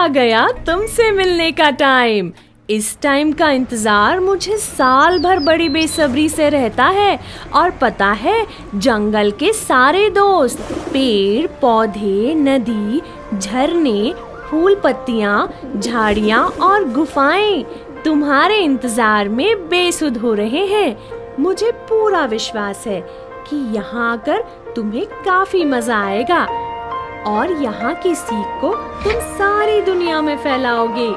आ गया तुमसे मिलने का टाइम। इस टाइम का इंतजार मुझे साल भर बड़ी बेसब्री से रहता है। और पता है, जंगल के सारे दोस्त, पेड़ पौधे, नदी, झरने, फूल पत्तियाँ, झाड़ियाँ और गुफाएं तुम्हारे इंतजार में बेसुध हो रहे हैं। मुझे पूरा विश्वास है कि यहाँ आकर तुम्हें काफी मजा आएगा और यहाँ की सीख को तुम सारी दुनिया में फैलाओगे।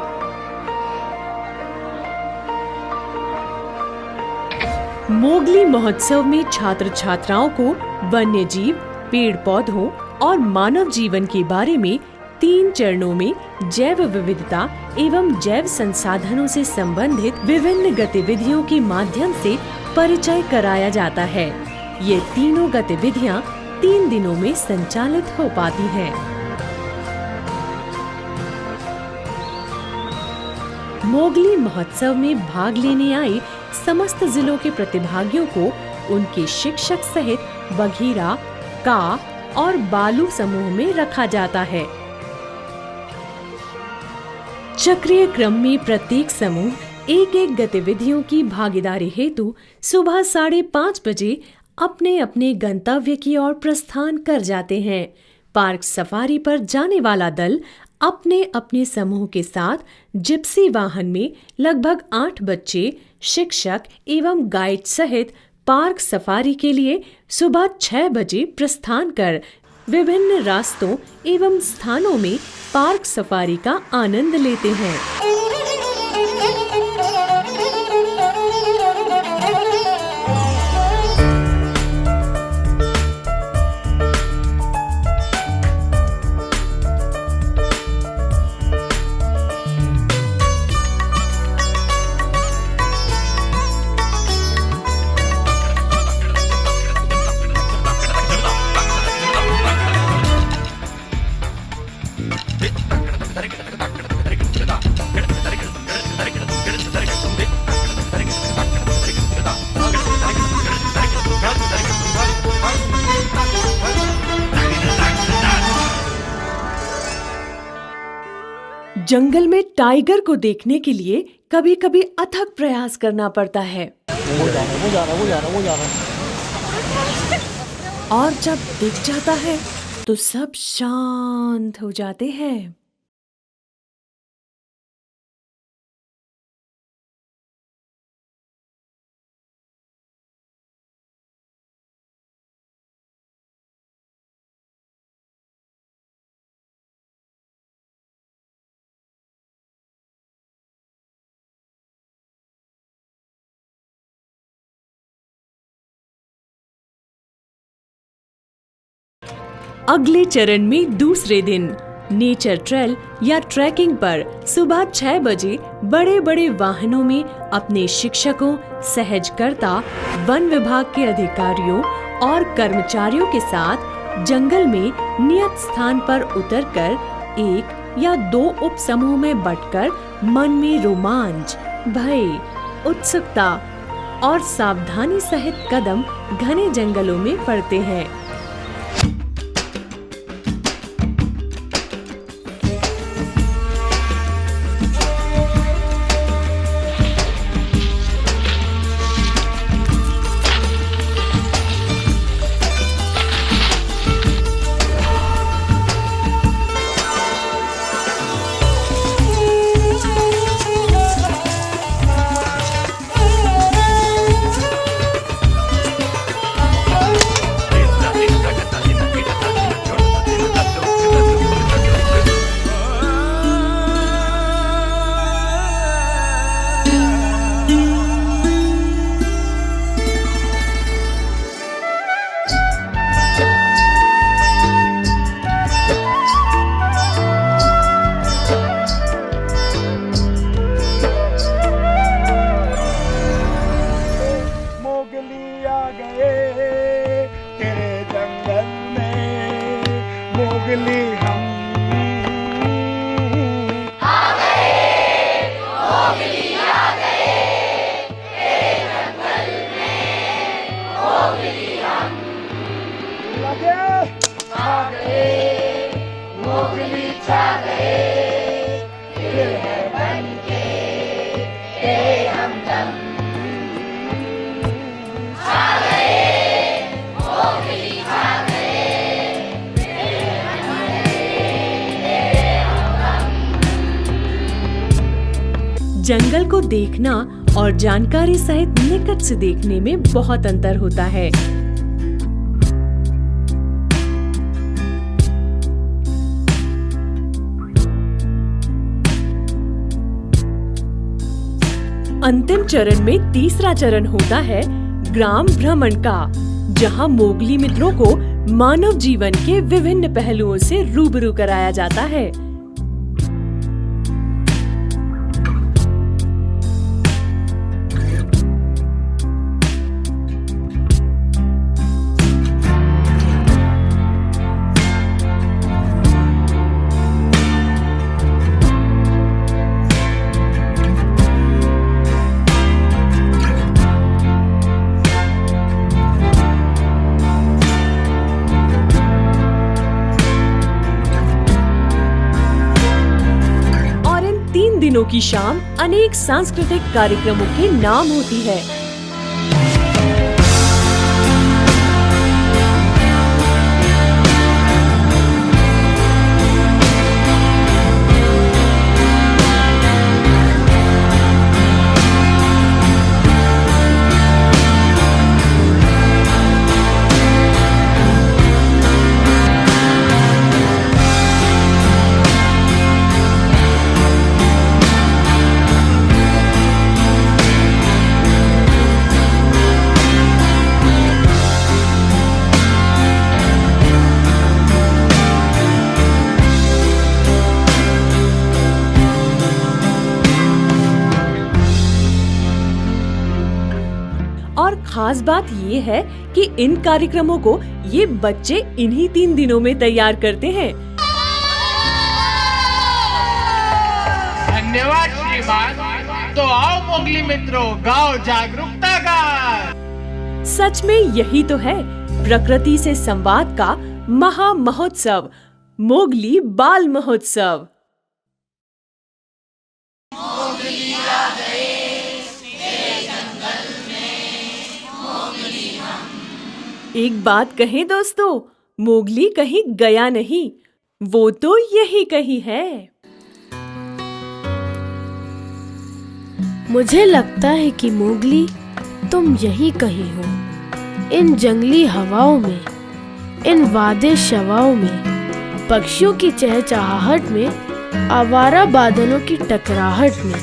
मोगली महोत्सव में छात्र छात्राओं को वन्य जीव, पेड़ पौधों और मानव जीवन के बारे में 3 चरणों में जैव विविधता एवं जैव संसाधनों से संबंधित विभिन्न गतिविधियों के माध्यम से परिचय कराया जाता है। ये तीनों गतिविधियाँ 3 दिनों में संचालित हो पाती हैं। मोगली महोत्सव में भाग लेने आए समस्त जिलों के प्रतिभागियों को उनके शिक्षक सहित बघीरा, का और बालू समूह में रखा जाता है। चक्रीय क्रम में प्रत्येक समूह एक गतिविधियों की भागीदारी हेतु सुबह 5:30 बजे अपने अपने गंतव्य की ओर प्रस्थान कर जाते हैं। पार्क सफारी पर जाने वाला दल अपने अपने समूह के साथ जिप्सी वाहन में लगभग 8 बच्चे, शिक्षक एवं गाइड सहित पार्क सफारी के लिए सुबह 6 बजे प्रस्थान कर विभिन्न रास्तों एवं स्थानों में पार्क सफारी का आनंद लेते हैं। जंगल में टाइगर को देखने के लिए कभी कभी अथक प्रयास करना पड़ता है। वो जा रहा। और जब दिख जाता है तो सब शांत हो जाते हैं। अगले चरण में दूसरे दिन नेचर ट्रेल या ट्रैकिंग पर सुबह 6 बजे बड़े बड़े वाहनों में अपने शिक्षकों, सहजकर्ता, वन विभाग के अधिकारियों और कर्मचारियों के साथ जंगल में नियत स्थान पर उतरकर 1 या 2 उप समूह में बंटकर मन में रोमांच, भय, उत्सुकता और सावधानी सहित कदम घने जंगलों में पड़ते हैं। जंगल को देखना और जानकारी सहित निकट से देखने में बहुत अंतर होता है। अंतिम चरण में तीसरा चरण होता है ग्राम भ्रमण का, जहां मोगली मित्रों को मानव जीवन के विभिन्न पहलुओं से रूबरू कराया जाता है। दिनों की शाम अनेक सांस्कृतिक कार्यक्रमों के नाम होती है। और खास बात ये है कि इन कार्यक्रमों को ये बच्चे इन्हीं 3 दिनों में तैयार करते हैं। धन्यवाद श्रीमान। तो आओ मोगली मित्रों, गाओ जागरूकता का। सच में यही तो है प्रकृति से संवाद का महा महोत्सव, मोगली बाल महोत्सव। एक बात कहें दोस्तों, मोगली कहीं गया नहीं, वो तो यही कहीं है। मुझे लगता है कि मोगली तुम यही कहीं हो, इन जंगली हवाओं में, इन वादे शवाओं में, पक्षियों की चहचहाहट में, आवारा बादलों की टकराहट में,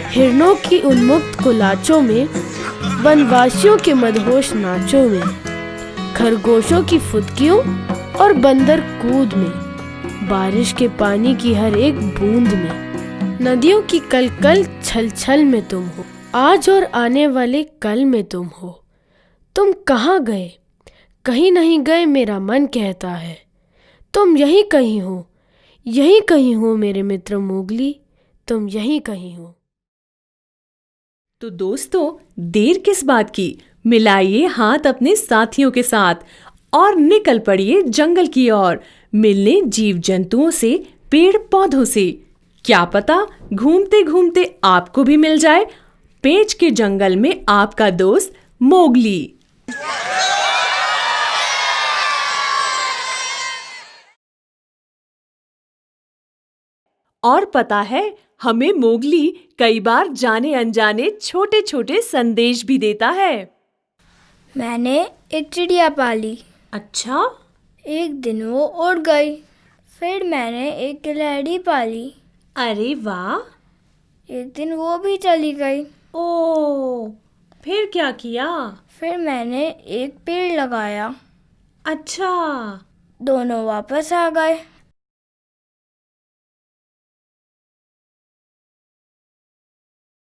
हिरणों की उन्मुक्त कुलाचों में, वनवासियों के मदहोश नाचों में, खरगोशों की फुदकियों और बंदर कूद में, बारिश के पानी की हर एक बूंद में, नदियों की कलकल छल छल में तुम हो, आज और आने वाले कल में तुम हो। तुम कहाँ गए? कहीं नहीं गए मेरा मन कहता है। तुम यहीं कहीं हो, यहीं कहीं हो मेरे मित्र मोगली, तुम यहीं कहीं हो। तो दोस्तों, देर किस बात की, मिलाइए हाथ अपने साथियों के साथ और निकल पड़िए जंगल की ओर, मिलने जीव जंतुओं से, पेड़ पौधों से। क्या पता घूमते घूमते आपको भी मिल जाए पेंच के जंगल में आपका दोस्त मोगली। और पता है, हमें मोगली कई बार जाने अनजाने छोटे छोटे संदेश भी देता है। मैंने एक चिड़िया पाली। अच्छा? एक दिन वो उड़ गई। फिर मैंने एक गिलहरी पाली। अरे वाह! एक दिन वो भी चली गई। ओह, फिर क्या किया? फिर मैंने एक पेड़ लगाया। अच्छा। दोनों वापस आ गए।